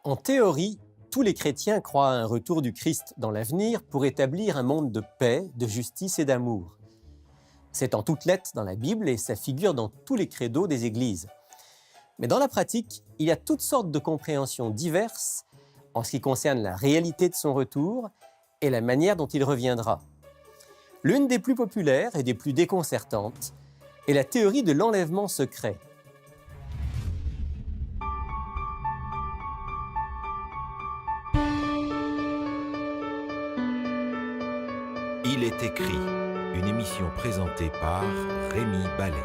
En théorie, tous les chrétiens croient à un retour du Christ dans l'avenir pour établir un monde de paix, de justice et d'amour. C'est en toutes lettres dans la Bible et ça figure dans tous les credos des églises. Mais dans la pratique, il y a toutes sortes de compréhensions diverses en ce qui concerne la réalité de son retour et la manière dont il reviendra. L'une des plus populaires et des plus déconcertantes est la théorie de l'enlèvement secret. Il est écrit, une émission présentée par Rémi Ballet.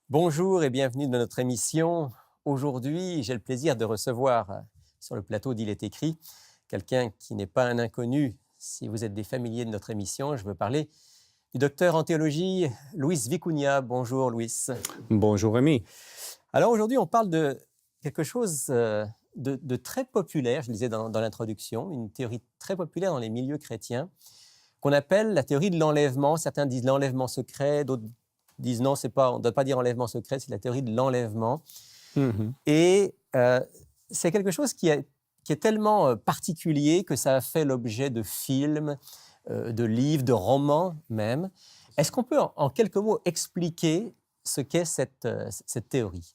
Bonjour et bienvenue dans notre émission. Aujourd'hui, j'ai le plaisir de recevoir sur le plateau d'Il est écrit quelqu'un qui n'est pas un inconnu. Si vous êtes des familiers de notre émission, je veux parler du docteur en théologie Luis Vicuña. Bonjour Luis. Bonjour Rémi. Alors aujourd'hui, on parle de quelque chose de très populaire, je le disais dans l'introduction, une théorie très populaire dans les milieux chrétiens qu'on appelle la théorie de l'enlèvement. Certains disent l'enlèvement secret, d'autres disent non, on ne doit pas dire enlèvement secret, c'est la théorie de l'enlèvement. Et c'est quelque chose qui est tellement particulier que ça a fait l'objet de films, de livres, de romans même. Est-ce qu'on peut en quelques mots expliquer ce qu'est cette théorie?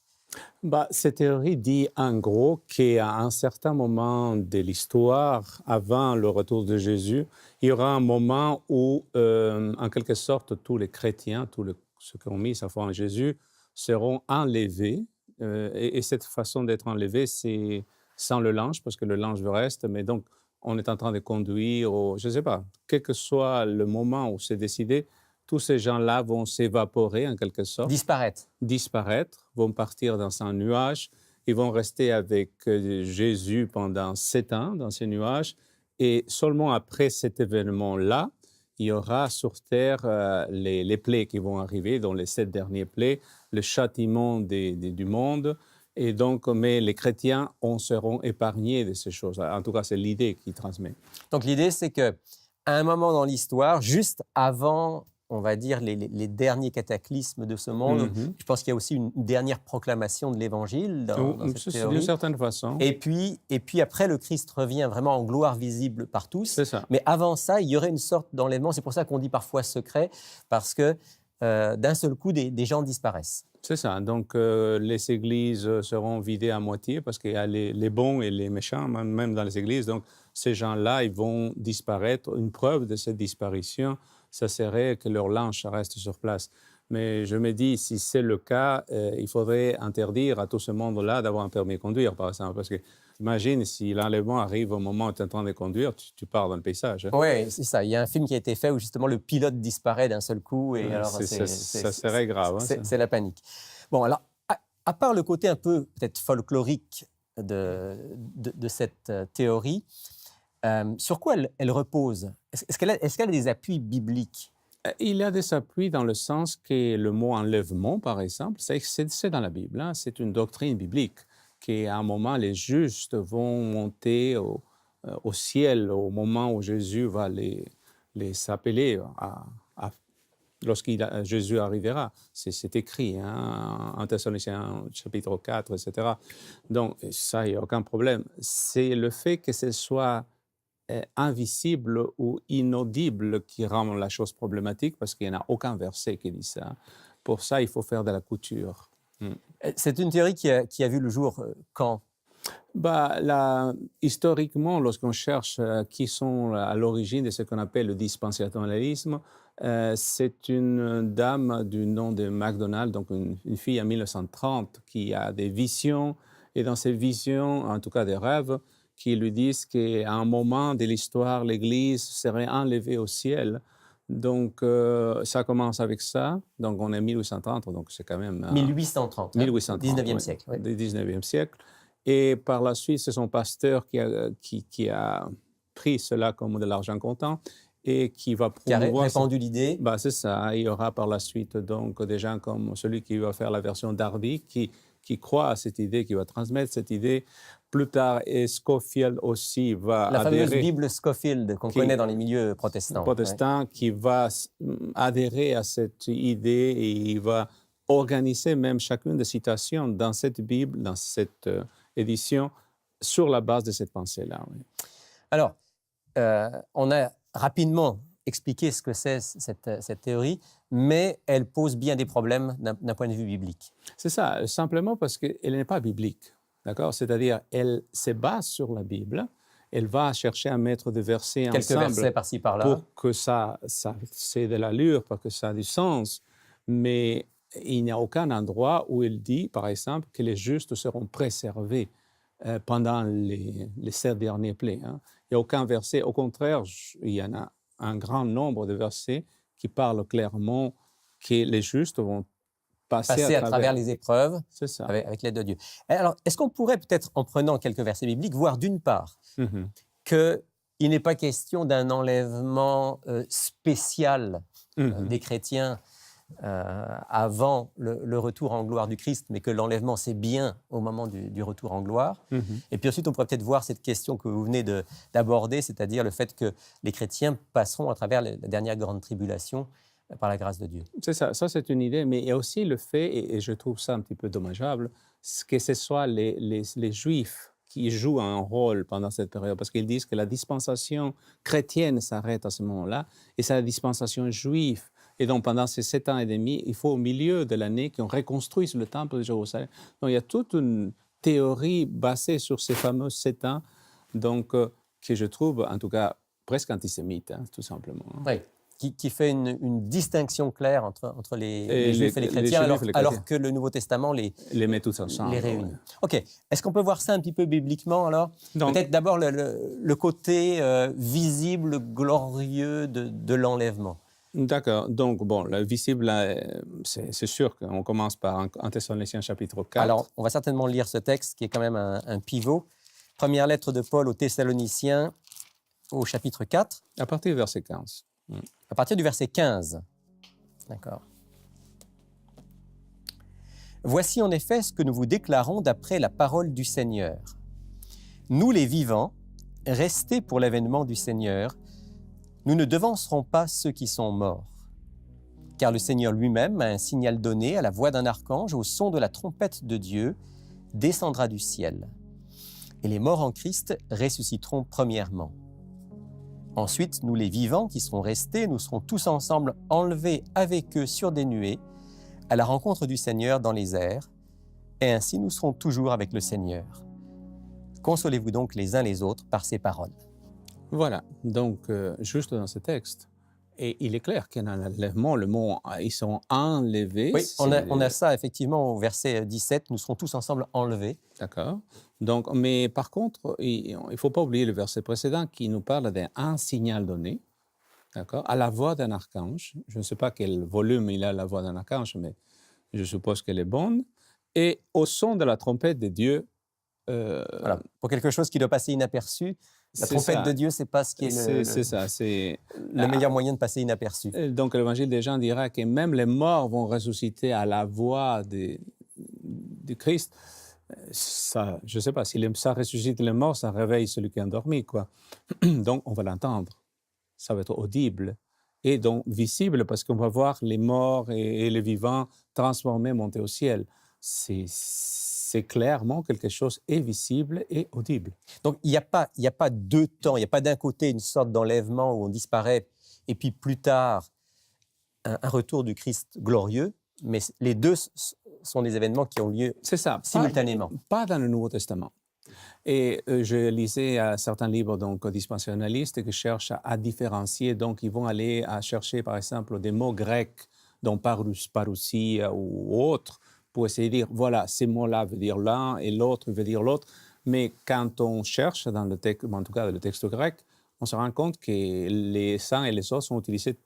Cette théorie dit en gros qu'à un certain moment de l'histoire, avant le retour de Jésus, il y aura un moment où, en quelque sorte, tous les chrétiens, ceux qui ont mis sa foi en Jésus, seront enlevés. Et cette façon d'être enlevé, c'est sans le linge, parce que le linge reste. Mais donc, on est en train de conduire, je ne sais pas, quel que soit le moment où c'est décidé, tous ces gens-là vont s'évaporer en quelque sorte. Disparaître, vont partir dans un nuage. Ils vont rester avec Jésus pendant 7 ans dans ces nuages. Et seulement après cet événement-là, il y aura sur terre les plaies qui vont arriver, dont les 7 derniers plaies, le châtiment du monde. Et donc, mais les chrétiens seront épargnés de ces choses. En tout cas, c'est l'idée qu'il transmet. Donc l'idée, c'est qu'à un moment dans l'histoire, juste avant, on va dire, les derniers cataclysmes de ce monde, je pense qu'il y a aussi une dernière proclamation de l'Évangile dans cette théorie. D'une certaine façon. Et puis après, le Christ revient vraiment en gloire visible par tous. C'est ça. Mais avant ça, il y aurait une sorte d'enlèvement. C'est pour ça qu'on dit parfois secret, parce que d'un seul coup, des gens disparaissent. C'est ça. Donc, les églises seront vidées à moitié parce qu'il y a les bons et les méchants, même dans les églises. Donc, ces gens-là, ils vont disparaître. Une preuve de cette disparition, ça serait que leur linge reste sur place. Mais je me dis, si c'est le cas, il faudrait interdire à tout ce monde-là d'avoir un permis de conduire, par exemple. Parce que imagine, si l'enlèvement arrive au moment où tu es en train de conduire, tu pars dans le paysage. Hein. Oui, c'est ça. Il y a un film qui a été fait où justement le pilote disparaît d'un seul coup. Et alors, ça serait grave. C'est la panique. Bon, alors, à part le côté un peu peut-être folklorique de cette théorie, sur quoi elle repose? Est-ce qu'elle a des appuis bibliques? Il y a des appuis dans le sens que le mot enlèvement, par exemple, c'est dans la Bible. Hein? C'est une doctrine biblique qu'à un moment, les justes vont monter au ciel au moment où Jésus va les appeler lorsque Jésus arrivera. C'est écrit en Thessaloniciens chapitre 4, etc. Donc, ça, il n'y a aucun problème. C'est le fait que ce soit invisible ou inaudible qui rend la chose problématique parce qu'il n'y en a aucun verset qui dit ça. Pour ça, il faut faire de la couture. C'est une théorie qui a vu le jour quand? Historiquement, lorsqu'on cherche qui sont à l'origine de ce qu'on appelle le dispensationalisme, c'est une dame du nom de MacDonald, donc une fille en 1930 qui a des visions, et dans ces visions, en tout cas des rêves, qui lui disent qu'à un moment de l'histoire, l'Église serait enlevée au ciel. Donc, ça commence avec ça. Donc, on est 1830, donc c'est quand même... 1830, 1830, 19e siècle. Oui. 19e siècle. Et par la suite, c'est son pasteur qui a pris cela comme de l'argent comptant et qui va Qui a promouvoir... répandu l'idée. Bah, c'est ça. Il y aura par la suite donc des gens comme celui qui va faire la version Darby, qui croit à cette idée, qui va transmettre cette idée. Plus tard, et Scofield aussi va La fameuse adhérer, Bible Scofield qu'on connaît dans les milieux protestants. protestant, qui va adhérer à cette idée et il va organiser même chacune des citations dans cette Bible, dans cette édition, sur la base de cette pensée-là. Oui. Alors, on a rapidement expliqué ce que c'est cette théorie, mais elle pose bien des problèmes d'un point de vue biblique. C'est ça, simplement parce qu'elle n'est pas biblique, d'accord? C'est-à-dire, elle se base sur la Bible, elle va chercher à mettre des versets Quelques ensemble versets par-ci par-là. pour que ça ait de l'allure, pour que ça ait du sens, mais il n'y a aucun endroit où elle dit, par exemple, que les justes seront préservés pendant les 7 derniers plaies. Hein. Il n'y a aucun verset. Au contraire, il y en a un grand nombre de versets qui parlent clairement que les justes vont passer à travers les épreuves C'est ça. avec l'aide de Dieu. Alors, est-ce qu'on pourrait peut-être, en prenant quelques versets bibliques, voir d'une part Mhm. qu'il n'est pas question d'un enlèvement spécial Mhm. des chrétiens avant le retour en gloire du Christ, mais que l'enlèvement, c'est bien au moment du retour en gloire. Mhm. Et puis ensuite, on pourrait peut-être voir cette question que vous venez d'aborder, c'est-à-dire le fait que les chrétiens passeront à travers la dernière grande tribulation par la grâce de Dieu. C'est ça, c'est une idée, mais il y a aussi le fait, et je trouve ça un petit peu dommageable, que ce soit les Juifs qui jouent un rôle pendant cette période, parce qu'ils disent que la dispensation chrétienne s'arrête à ce moment-là, et c'est la dispensation juive. Et donc, pendant ces 7 ans et demi, il faut au milieu de l'année qu'on reconstruise le temple de Jérusalem. Donc, il y a toute une théorie basée sur ces fameux 7 ans, donc, que je trouve, en tout cas, presque antisémite, hein, tout simplement. Oui, qui fait une distinction claire entre les Juifs et les chrétiens, alors que le Nouveau Testament les met tous ensemble. Les réunit. Ouais. OK. Est-ce qu'on peut voir ça un petit peu bibliquement, alors? Peut-être d'abord le côté visible, glorieux de l'enlèvement. D'accord. Donc, bon, le visible, c'est sûr qu'on commence par 1 Thessaloniciens chapitre 4. Alors, on va certainement lire ce texte qui est quand même un pivot. Première lettre de Paul aux Thessaloniciens au chapitre 4. À partir du verset 15. À partir du verset 15. D'accord. Voici en effet ce que nous vous déclarons d'après la parole du Seigneur. Nous les vivants, restés pour l'avènement du Seigneur, nous ne devancerons pas ceux qui sont morts. Car le Seigneur lui-même a un signal donné à la voix d'un archange, au son de la trompette de Dieu, descendra du ciel. Et les morts en Christ ressusciteront premièrement. Ensuite, nous les vivants qui serons restés, nous serons tous ensemble enlevés avec eux sur des nuées, à la rencontre du Seigneur dans les airs, et ainsi nous serons toujours avec le Seigneur. Consolez-vous donc les uns les autres par ces paroles. Voilà, donc juste dans ce texte, et il est clair qu'il y a un enlèvement, le mot « ils sont enlevés ». Oui, on a ça effectivement au verset 17, nous serons tous ensemble enlevés. D'accord. Donc, mais par contre, il ne faut pas oublier le verset précédent qui nous parle d'un signal donné, d'accord, à la voix d'un archange. Je ne sais pas quel volume il a la voix d'un archange, mais je suppose qu'elle est bonne. Et au son de la trompette de Dieu. Voilà. Pour quelque chose qui doit passer inaperçu, la trompette de Dieu, c'est pas ce qui est le meilleur moyen de passer inaperçu. Donc, l'évangile des Jean dira que même les morts vont ressusciter à la voix du Christ. Ça, je ne sais pas, si ça ressuscite les morts, ça réveille celui qui est endormi, quoi. Donc, on va l'entendre. Ça va être audible. Et donc, visible, parce qu'on va voir les morts et les vivants transformés, monter au ciel. C'est clairement quelque chose est visible et audible. Donc, il n'y a pas deux temps. Il n'y a pas d'un côté une sorte d'enlèvement où on disparaît, et puis plus tard, un retour du Christ glorieux. Mais les deux sont des événements qui ont lieu simultanément. Pas dans le Nouveau Testament. Et je lisais certains livres donc, dispensationalistes qui cherchent à différencier. Donc, ils vont aller à chercher, par exemple, des mots grecs, dont parousia ou autres, pour essayer de dire, voilà, ces mots-là veulent dire l'un et l'autre veut dire l'autre. Mais quand on cherche dans le texte, en tout cas dans le texte grec, on se rend compte que les uns et les autres sont utilisés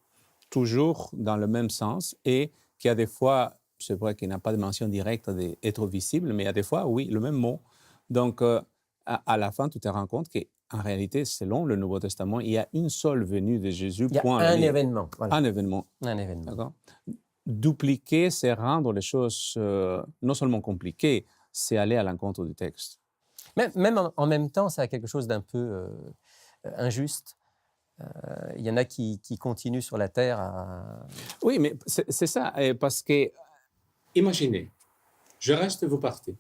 toujours dans le même sens et qu'il y a des fois, c'est vrai qu'il n'y a pas de mention directe d'être visible, mais il y a des fois, oui, le même mot. Donc, à la fin, tu te rends compte que en réalité, selon le Nouveau Testament, il y a une seule venue de Jésus. Il y a point, un événement. Voilà. Un événement. Un événement. D'accord? Dupliquer, c'est rendre les choses non seulement compliquées, c'est aller à l'encontre du texte. Même en même temps, ça a quelque chose d'un peu injuste. Il y en a qui continuent sur la terre à... Oui, mais c'est ça, parce que, imaginez, je reste, vous partez.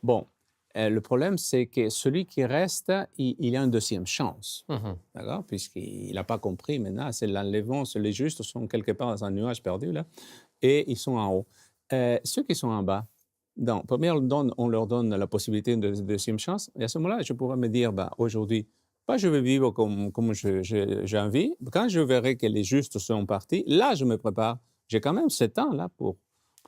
Bon, le problème, c'est que celui qui reste, il a une deuxième chance, d'accord? Puisqu'il n'a pas compris maintenant, c'est l'enlèvement, les justes sont quelque part dans un nuage perdu, là, et ils sont en haut. Ceux qui sont en bas, donc, première, on leur donne la possibilité de deuxième chance, et à ce moment-là, je pourrais me dire, aujourd'hui, pas je vais vivre comme j'ai envie. Quand je verrai que les justes sont partis, là, je me prépare. J'ai quand même 7 ans là pour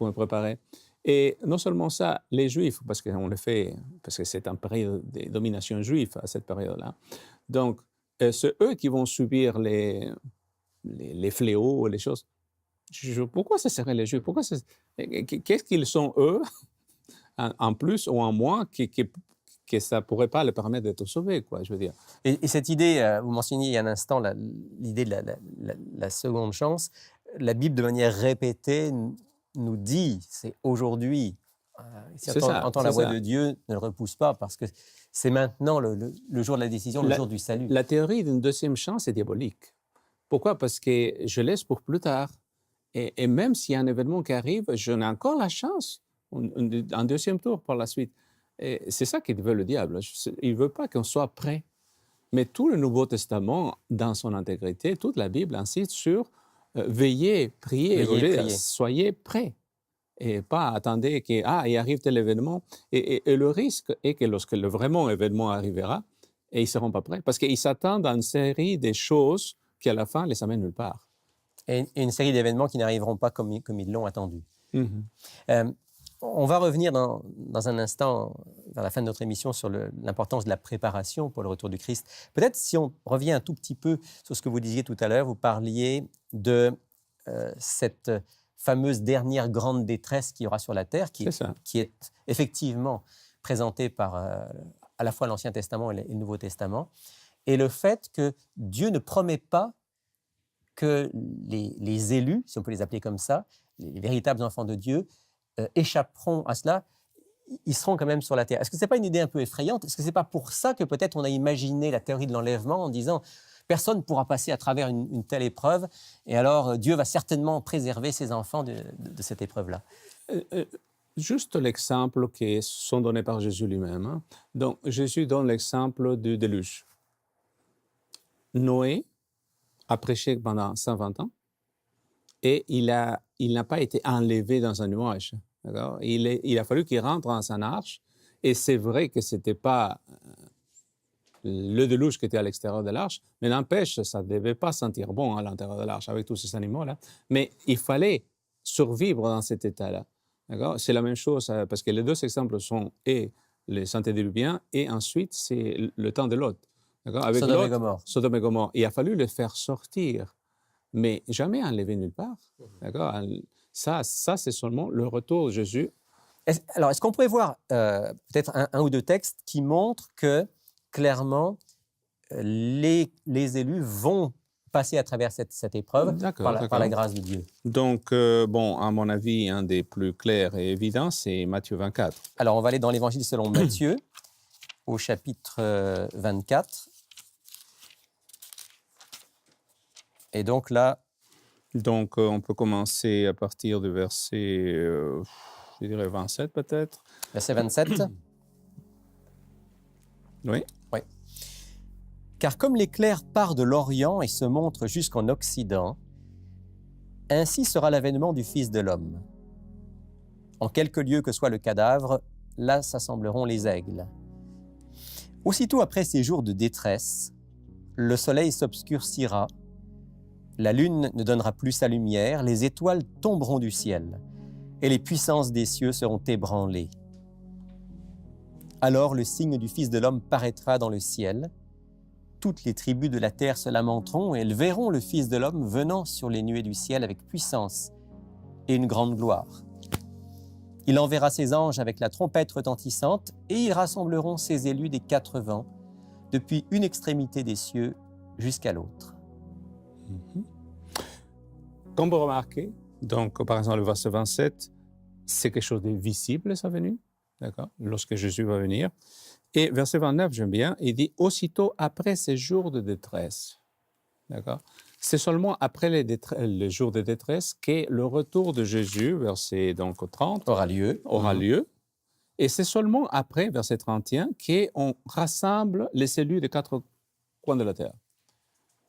me préparer. Et non seulement ça, les Juifs, parce qu'on le fait, parce que c'est une période de domination juive à cette période-là. Donc, c'est eux qui vont subir les fléaux, les choses. Pourquoi ce serait les Juifs? Qu'est-ce qu'ils sont, eux, en plus ou en moins, que ça ne pourrait pas leur permettre d'être sauvés, quoi, je veux dire. Et cette idée, vous mentionniez il y a un instant l'idée de la seconde chance. La Bible, de manière répétée, nous dit, c'est aujourd'hui. Si entend la voix de Dieu, ne le repousse pas, parce que c'est maintenant le jour de la décision, le jour du salut. La théorie d'une deuxième chance est diabolique. Pourquoi? Parce que je laisse pour plus tard. Et même s'il y a un événement qui arrive, j'en ai encore la chance, un deuxième tour par la suite. Et c'est ça qu'il veut le diable. Il ne veut pas qu'on soit prêt. Mais tout le Nouveau Testament, dans son intégrité, toute la Bible insiste sur veillez, priez, soyez prêts. Et pas attendez qu'il arrive tel événement. Et le risque est que lorsque le vraiment événement arrivera, et ils ne seront pas prêts. Parce qu'ils s'attendent à une série de choses qui, à la fin, les amènent nulle part. Et une série d'événements qui n'arriveront pas comme ils l'ont attendu. On va revenir dans un instant, vers la fin de notre émission, sur l'importance de la préparation pour le retour du Christ. Peut-être si on revient un tout petit peu sur ce que vous disiez tout à l'heure, vous parliez de cette fameuse dernière grande détresse qu'il y aura sur la terre, qui est effectivement présentée par à la fois l'Ancien Testament et le Nouveau Testament, et le fait que Dieu ne promet pas que les élus, si on peut les appeler comme ça, les véritables enfants de Dieu, échapperont à cela, ils seront quand même sur la terre. Est-ce que ce n'est pas une idée un peu effrayante? Est-ce que ce n'est pas pour ça que peut-être on a imaginé la théorie de l'enlèvement en disant personne ne pourra passer à travers une telle épreuve et alors Dieu va certainement préserver ses enfants de cette épreuve-là? Juste l'exemple qui sont donnés par Jésus lui-même. Hein. Donc, Jésus donne l'exemple du déluge. Noé a prêché pendant 120 ans et il n'a pas été enlevé dans un nuage. D'accord? Il a fallu qu'il rentre dans un arche et c'est vrai que ce n'était pas le déluge qui était à l'extérieur de l'arche, mais n'empêche, ça ne devait pas sentir bon à l'intérieur de l'arche avec tous ces animaux-là. Mais il fallait survivre dans cet état-là. D'accord? C'est la même chose, parce que les deux exemples sont et les antédiluviens et ensuite c'est le temps de Lot. D'accord? Avec Sodome et Gomorrhe. Sodome et Gomorrhe. Il a fallu le faire sortir, mais jamais enlever nulle part. D'accord? Ça, c'est seulement le retour de Jésus. Est-ce qu'on pourrait voir peut-être un ou deux textes qui montrent que, clairement, les élus vont passer à travers cette épreuve par la grâce de Dieu? Donc, à mon avis, un des plus clairs et évidents, c'est Matthieu 24. Alors, on va aller dans l'Évangile selon Matthieu, au chapitre 24. Et donc là... Donc, on peut commencer à partir du verset, je dirais 27 peut-être. Verset 27. Oui. Oui. Car comme l'éclair part de l'Orient et se montre jusqu'en Occident, ainsi sera l'avènement du Fils de l'homme. En quelque lieu que soit le cadavre, là s'assembleront les aigles. Aussitôt après ces jours de détresse, le soleil s'obscurcira, la lune ne donnera plus sa lumière, les étoiles tomberont du ciel, et les puissances des cieux seront ébranlées. Alors le signe du Fils de l'homme paraîtra dans le ciel. Toutes les tribus de la terre se lamenteront et elles verront le Fils de l'homme venant sur les nuées du ciel avec puissance et une grande gloire. Il enverra ses anges avec la trompette retentissante et ils rassembleront ses élus des 4 vents, depuis une extrémité des cieux jusqu'à l'autre. Comme vous remarquez, donc par exemple le verset 27, c'est quelque chose de visible, sa venue, d'accord, lorsque Jésus va venir. Et verset 29, j'aime bien, il dit « Aussitôt après ces jours de détresse ». D'accord. C'est seulement après les jours de détresse que le retour de Jésus, verset donc 30, Aura lieu. lieu. Et c'est seulement après, verset 31, qu'on rassemble les élus des quatre coins de la terre.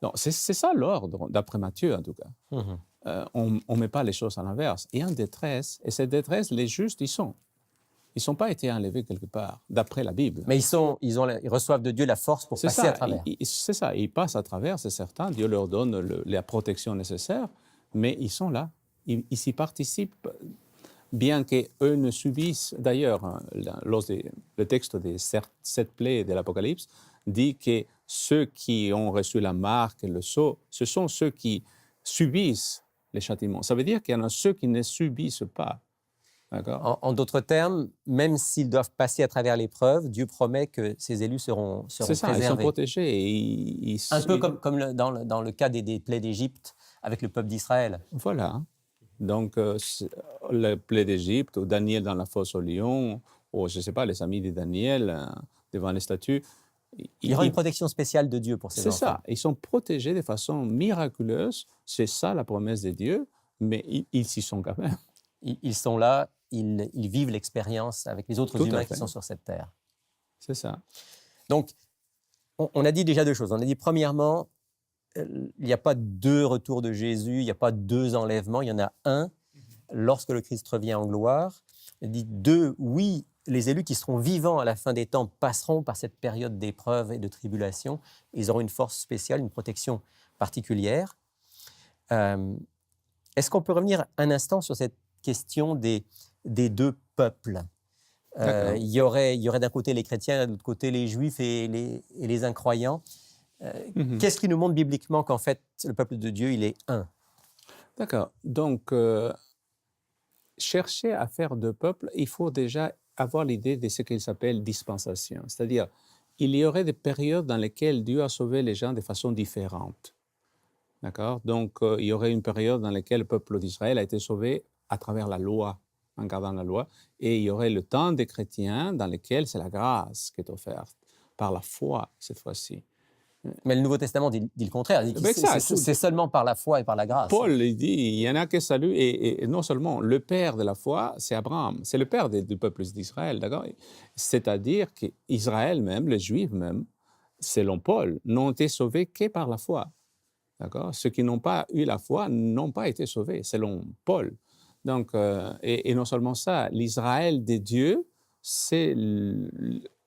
Donc, c'est ça l'ordre, d'après Matthieu en tout cas. Mhm. On ne met pas les choses à l'inverse. Il y a une détresse, et cette détresse, les justes, ils sont. Ils n'ont pas été enlevés quelque part, d'après la Bible. Mais ils reçoivent de Dieu la force pour passer à travers. C'est ça, ils passent à travers, c'est certain. Dieu leur donne la protection nécessaire, mais ils sont là. Ils y participent, bien qu'eux ne subissent. D'ailleurs, hein, le texte des 7 plaies de l'Apocalypse dit que ceux qui ont reçu la marque et le sceau, ce sont ceux qui subissent les châtiments. Ça veut dire qu'il y en a ceux qui ne subissent pas. En d'autres termes, même s'ils doivent passer à travers l'épreuve, Dieu promet que ces élus seront préservés. C'est ça, ils sont protégés. Un peu comme dans le cas des plaies d'Égypte avec le peuple d'Israël. Voilà. Donc, le plaie d'Égypte, ou Daniel dans la fosse au lion, ou je ne sais pas, les amis de Daniel devant les statues. Il y aura une protection spéciale de Dieu pour ces enfants. C'est ça, ils sont protégés de façon miraculeuse. C'est ça la promesse de Dieu, mais ils y sont quand même. Ils sont là, ils vivent l'expérience avec les autres humains qui sont sur cette terre. C'est ça. Donc, on a dit déjà 2 choses. On a dit, premièrement, il n'y a pas 2 retours de Jésus, il n'y a pas 2 enlèvements, il y en a un lorsque le Christ revient en gloire. On dit 2, oui, les élus qui seront vivants à la fin des temps passeront par cette période d'épreuve et de tribulation. Ils auront une force spéciale, une protection particulière. Est-ce qu'on peut revenir un instant sur cette question des 2 peuples? Il y aurait d'un côté les chrétiens, de l'autre côté les juifs et les incroyants. Qu'est-ce qui nous montre bibliquement qu'en fait, le peuple de Dieu, il est un? D'accord. Donc, chercher à faire 2 peuples, il faut déjà avoir l'idée de ce qu'il s'appelle dispensation. C'est-à-dire, il y aurait des périodes dans lesquelles Dieu a sauvé les gens de façon différente. D'accord? Donc, il y aurait une période dans laquelle le peuple d'Israël a été sauvé à travers la loi, en gardant la loi, et il y aurait le temps des chrétiens dans lequel c'est la grâce qui est offerte, par la foi cette fois-ci. Mais le Nouveau Testament dit le contraire. Il dit que c'est seulement par la foi et par la grâce. Paul il dit il y en a qui saluent, et non seulement le père de la foi, c'est Abraham, c'est le père du peuple d'Israël, d'accord? C'est-à-dire qu'Israël même, les Juifs même, selon Paul, n'ont été sauvés que par la foi. D'accord? Ceux qui n'ont pas eu la foi n'ont pas été sauvés, selon Paul. Donc, et non seulement ça, l'Israël de Dieu, c'est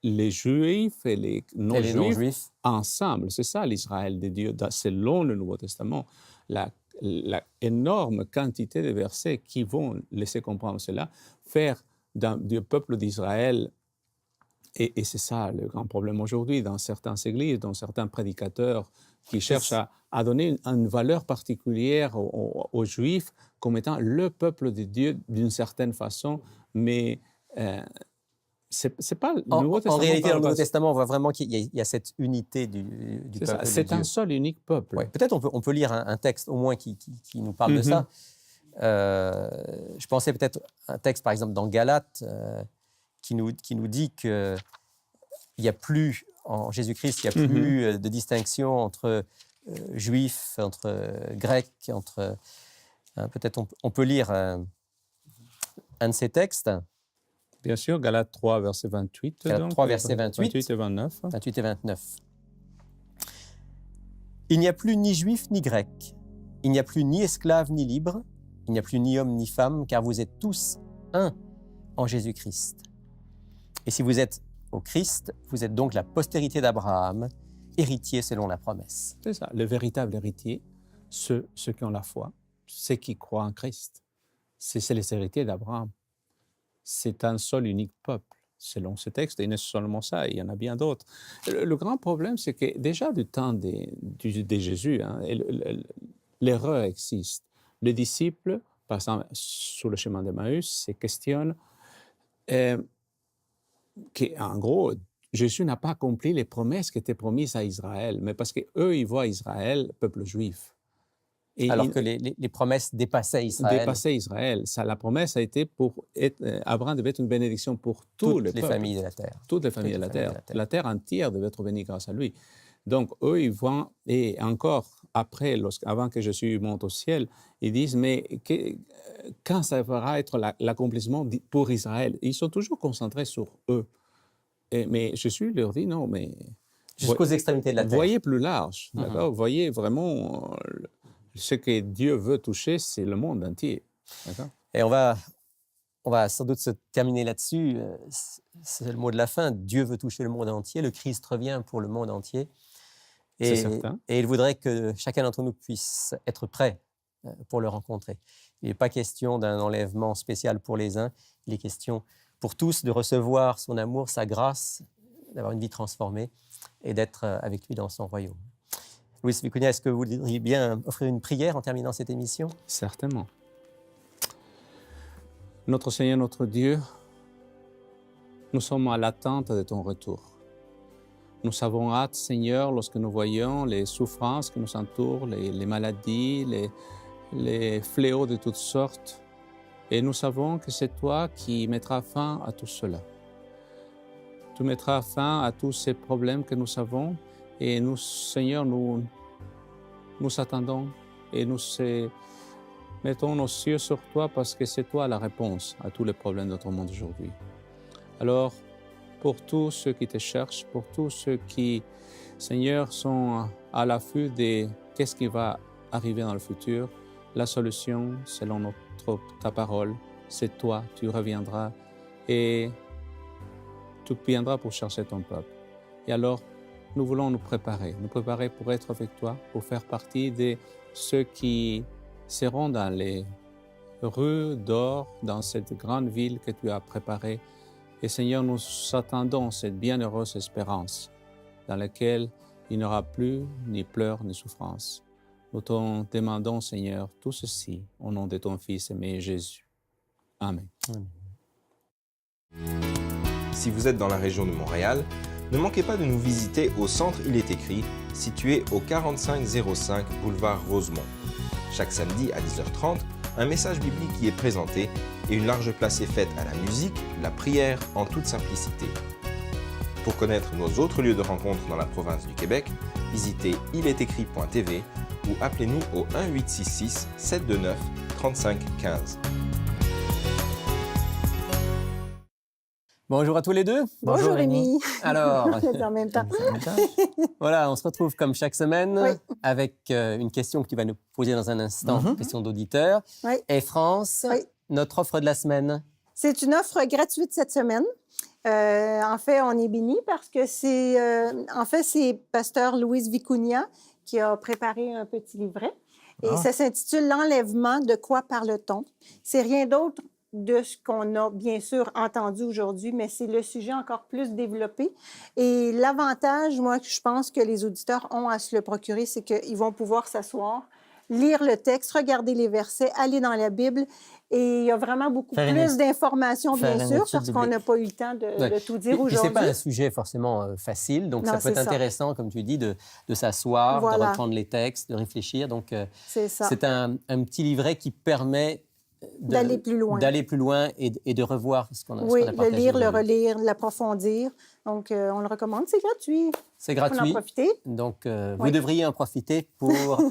les Juifs et les non-Juifs ensemble. C'est ça l'Israël de Dieu, selon le Nouveau Testament. La énorme quantité de versets qui vont laisser comprendre cela, faire du peuple d'Israël, et c'est ça le grand problème aujourd'hui dans certaines églises, dans certains prédicateurs qui cherchent à donner une valeur particulière aux Juifs comme étant le peuple de Dieu d'une certaine façon, mais c'est pas le Nouveau Testament. En réalité, dans le Nouveau Testament, on voit vraiment qu'il y a cette unité du peuple de Dieu. C'est un seul unique peuple. Ouais. Peut-être on peut lire un texte au moins qui nous parle de ça. Je pensais peut-être à un texte, par exemple, dans Galates, qui nous dit qu'il n'y a plus, en Jésus-Christ, il n'y a plus de distinction entre juifs, entre grecs, peut-être on peut lire un de ces textes. Bien sûr, Galates 3, verset 28. Galates 3, verset 28 et 29. 28 et 29. Il n'y a plus ni juif ni grec, il n'y a plus ni esclave ni libre, il n'y a plus ni homme ni femme, car vous êtes tous un en Jésus-Christ. Et si vous êtes au Christ, vous êtes donc la postérité d'Abraham, héritier selon la promesse. C'est ça, le véritable héritier, ceux qui ont la foi, ceux qui croient en Christ. C'est les héritiers d'Abraham. C'est un seul unique peuple, selon ce texte. Et non seulement ça, il y en a bien d'autres. Le grand problème, c'est que déjà du temps de Jésus, l'erreur existe. Les disciples, par exemple, sur le chemin d'Emmaüs, se questionnent qu'en gros, Jésus n'a pas accompli les promesses qui étaient promises à Israël, mais parce qu'eux, ils voient Israël, peuple juif. Et Alors que les promesses dépassaient Israël. Dépassaient Israël. Ça, la promesse a été pour Abraham devait être une bénédiction pour tous les peuples, familles de la terre. Toutes les familles de la terre. La terre entière devait être bénie grâce à lui. Donc, eux, ils voient, et encore après, avant que Jésus monte au ciel, ils disent, mais quand ça va être l'accomplissement pour Israël? Ils sont toujours concentrés sur eux. Mais Jésus leur dit, non, mais... Jusqu'aux extrémités de la terre. Voyez plus large, d'accord? Voyez vraiment... ce que Dieu veut toucher, c'est le monde entier. D'accord? Et on va sans doute se terminer là-dessus. C'est le mot de la fin. Dieu veut toucher le monde entier. Le Christ revient pour le monde entier. C'est certain. Et il voudrait que chacun d'entre nous puisse être prêt pour le rencontrer. Il n'est pas question d'un enlèvement spécial pour les uns. Il est question pour tous de recevoir son amour, sa grâce, d'avoir une vie transformée et d'être avec lui dans son royaume. Luis Vicuña, est-ce que vous voudriez bien offrir une prière en terminant cette émission? Certainement. Notre Seigneur, notre Dieu, nous sommes à l'attente de ton retour. Nous avons hâte, Seigneur, lorsque nous voyons les souffrances qui nous entourent, les maladies, les fléaux de toutes sortes. Et nous savons que c'est toi qui mettras fin à tout cela. Tu mettras fin à tous ces problèmes que nous avons. Et nous, Seigneur, nous attendons et nous mettons nos yeux sur toi parce que c'est toi la réponse à tous les problèmes de notre monde aujourd'hui. Alors, pour tous ceux qui te cherchent, pour tous ceux qui, Seigneur, sont à l'affût de qu'est-ce qui va arriver dans le futur, la solution, selon ta parole, c'est toi, tu reviendras et tu viendras pour chercher ton peuple. Et alors, nous voulons nous préparer pour être avec toi, pour faire partie de ceux qui seront dans les rues d'or, dans cette grande ville que tu as préparée. Et Seigneur, nous attendons cette bienheureuse espérance dans laquelle il n'y aura plus ni pleurs ni souffrance. Nous te demandons, Seigneur, tout ceci au nom de ton Fils aimé Jésus. Amen. Si vous êtes dans la région de Montréal, ne manquez pas de nous visiter au centre Il est écrit, situé au 4505 boulevard Rosemont. Chaque samedi à 10h30, un message biblique y est présenté et une large place est faite à la musique, la prière en toute simplicité. Pour connaître nos autres lieux de rencontre dans la province du Québec, visitez ilestécrit.tv ou appelez-nous au 1-866-729-3515. Bonjour à tous les deux. Bonjour Rémi. Alors, en même temps. voilà, on se retrouve comme chaque semaine Oui. avec une question que tu vas nous poser dans un instant, question d'auditeur. Oui. Et France, Oui. notre offre de la semaine. C'est une offre gratuite cette semaine. En fait, on est bénis parce que c'est pasteur Luis Vicuña qui a préparé un petit livret. Et ça s'intitule « L'enlèvement, de quoi parle-t-on ». C'est rien d'autre de ce qu'on a bien sûr entendu aujourd'hui, mais c'est le sujet encore plus développé. Et l'avantage, moi, que je pense que les auditeurs ont à se le procurer, c'est qu'ils vont pouvoir s'asseoir, lire le texte, regarder les versets, aller dans la Bible. Et il y a vraiment beaucoup plus d'informations, bien sûr, parce qu'on n'a pas eu le temps de tout dire aujourd'hui. Ce n'est pas un sujet forcément facile, donc Non, ça peut être intéressant, comme tu dis, de s'asseoir, de reprendre les textes, de réfléchir. Donc, c'est un petit livret qui permet d'aller plus loin. D'aller plus loin et de revoir ce qu'on a partagé. Oui, le lire, le relire, l'approfondir. Donc, on le recommande. C'est gratuit. C'est gratuit. On en profiter. Donc, vous devriez en profiter pour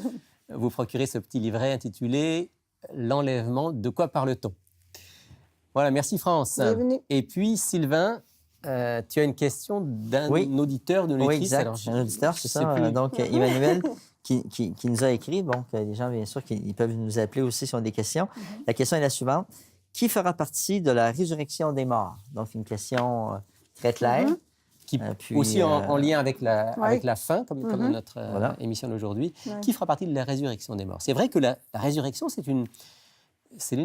vous procurer ce petit livret intitulé « L'enlèvement, de quoi parle-t-on » Voilà, merci France. Bienvenue. Et puis, Sylvain, tu as une question d'un auditeur de l'Église. Oui, exact. Alors, un auditeur, c'est ça. Donc, Emmanuel... Qui nous a écrit. Donc, les gens, bien sûr, ils peuvent nous appeler aussi s'ils ont des questions. La question est la suivante. Qui fera partie de la résurrection des morts? Donc, une question très claire. Qui aussi en lien avec la fin, comme notre émission d'aujourd'hui. Qui fera partie de la résurrection des morts? C'est vrai que la résurrection, c'est l'une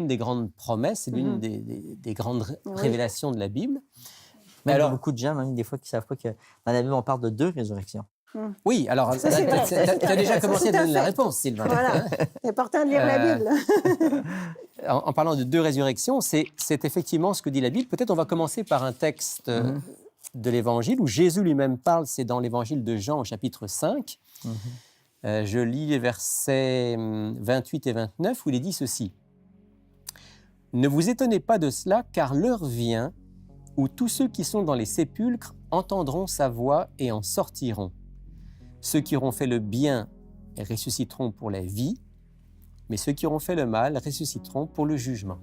des grandes promesses, c'est l'une des grandes révélations de la Bible. Mais alors, il y a beaucoup de gens, même des fois, qui ne savent pas que dans la Bible, on parle de 2 résurrections. Oui, alors, tu as déjà commencé à donner la réponse, Sylvain. Voilà, c'est important de lire la Bible. En parlant de 2 résurrections, c'est effectivement ce que dit la Bible. Peut-être on va commencer par un texte de l'Évangile où Jésus lui-même parle, c'est dans l'Évangile de Jean au chapitre 5. Je lis les versets 28 et 29 où il est dit ceci. « Ne vous étonnez pas de cela, car l'heure vient où tous ceux qui sont dans les sépulcres entendront sa voix et en sortiront. Ceux qui auront fait le bien ressusciteront pour la vie, mais ceux qui auront fait le mal ressusciteront pour le jugement.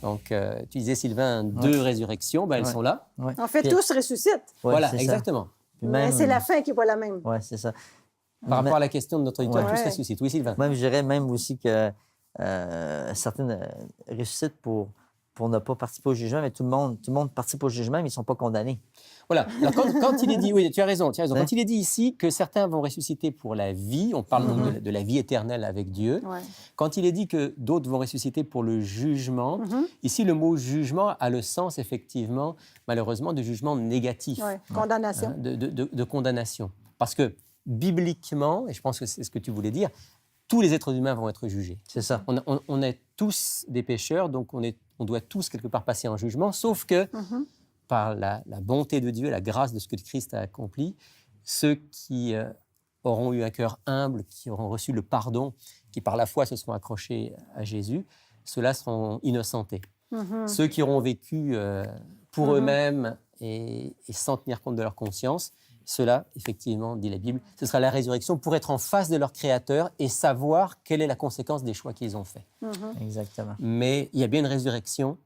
Donc, tu disais, Sylvain, 2 résurrections, ben, elles sont là. En fait, tous ressuscitent. Ouais, voilà, c'est exactement. Mais c'est la fin qui n'est pas la même. Oui, c'est ça. Par rapport à la question de notre auditoire, Ouais. tous ressuscitent. Oui, Sylvain. Même, je dirais même aussi que certaines ressuscitent pour ne pas participer au jugement, mais tout le monde participe au jugement, mais ils ne sont pas condamnés. Voilà. Alors, quand il est dit, oui, tu as raison. Ouais. Quand il est dit ici que certains vont ressusciter pour la vie, on parle donc de la vie éternelle avec Dieu. Ouais. Quand il est dit que d'autres vont ressusciter pour le jugement, ici, le mot jugement a le sens, effectivement, malheureusement, de jugement négatif. Ouais. Condamnation. Hein, de condamnation. Parce que, bibliquement, et je pense que c'est ce que tu voulais dire, tous les êtres humains vont être jugés. C'est ça. On est tous des pécheurs, donc on doit tous quelque part passer en jugement, sauf que par la bonté de Dieu, la grâce de ce que Christ a accompli, ceux qui auront eu un cœur humble, qui auront reçu le pardon, qui par la foi se seront accrochés à Jésus, ceux-là seront innocentés. Ceux qui auront vécu pour eux-mêmes et sans tenir compte de leur conscience, ceux-là, effectivement, dit la Bible, ce sera la résurrection pour être en face de leur Créateur et savoir quelle est la conséquence des choix qu'ils ont faits. Exactement. Mais il y a bien une résurrection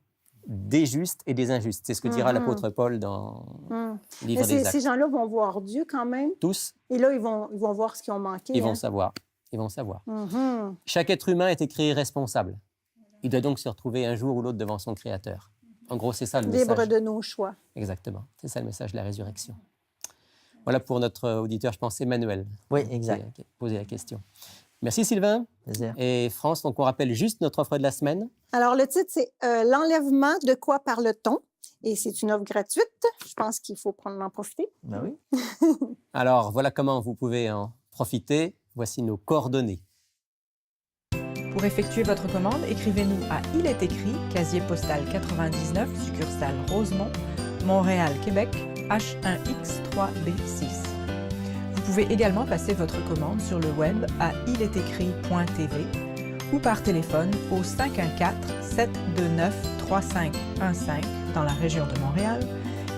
des justes et des injustes. C'est ce que dira l'apôtre Paul dans le livre Mais des Actes. ces gens-là vont voir Dieu quand même. Tous, Et là, ils vont voir ce qu'ils ont manqué. ils vont hein. savoir. Ils vont savoir. Mhm. Chaque être humain est créé responsable. Il doit donc se retrouver un jour ou l'autre devant son Créateur. En gros, c'est ça le Libre message. de nos choix. Exactement. C'est ça le message de la résurrection. Voilà pour notre auditeur, je pense, Emmanuel. Oui, exact. Qui a posé la question. Merci Sylvain. Plaisir. Et France, donc on rappelle juste notre offre de la semaine. Alors, le titre, c'est L'enlèvement, de quoi parle-t-on? Et c'est une offre gratuite. Je pense qu'il faut en profiter. Ben oui. Alors, voilà comment vous pouvez en profiter. Voici nos coordonnées. Pour effectuer votre commande, écrivez-nous à Il est écrit, casier postal 99, succursale Rosemont, Montréal, Québec, H1X3B6. Vous pouvez également passer votre commande sur le web à ilétécrit.tv ou par téléphone au 514-729-3515 dans la région de Montréal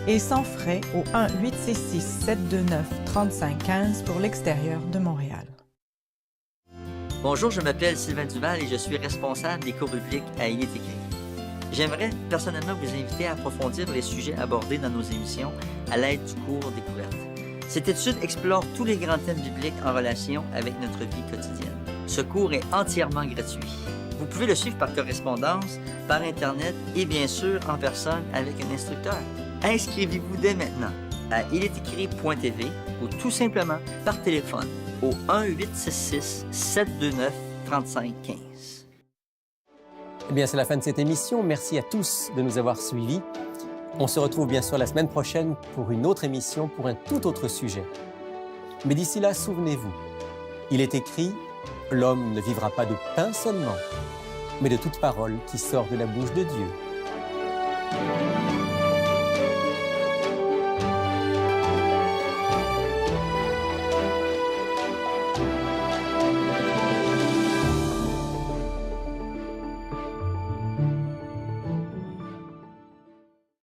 et sans frais au 1-866-729-3515 pour l'extérieur de Montréal. Bonjour, je m'appelle Sylvain Duval et je suis responsable des cours bibliques à Il est écrit. J'aimerais personnellement vous inviter à approfondir les sujets abordés dans nos émissions à l'aide du cours Découverte. Cette étude explore tous les grands thèmes bibliques en relation avec notre vie quotidienne. Ce cours est entièrement gratuit. Vous pouvez le suivre par correspondance, par Internet et bien sûr en personne avec un instructeur. Inscrivez-vous dès maintenant à ilétécrit.tv ou tout simplement par téléphone au 1-866-729-3515. Eh bien, c'est la fin de cette émission. Merci à tous de nous avoir suivis. On se retrouve bien sûr la semaine prochaine pour une autre émission, pour un tout autre sujet. Mais d'ici là, souvenez-vous, il est écrit « L'homme ne vivra pas de pain seulement, mais de toute parole qui sort de la bouche de Dieu. »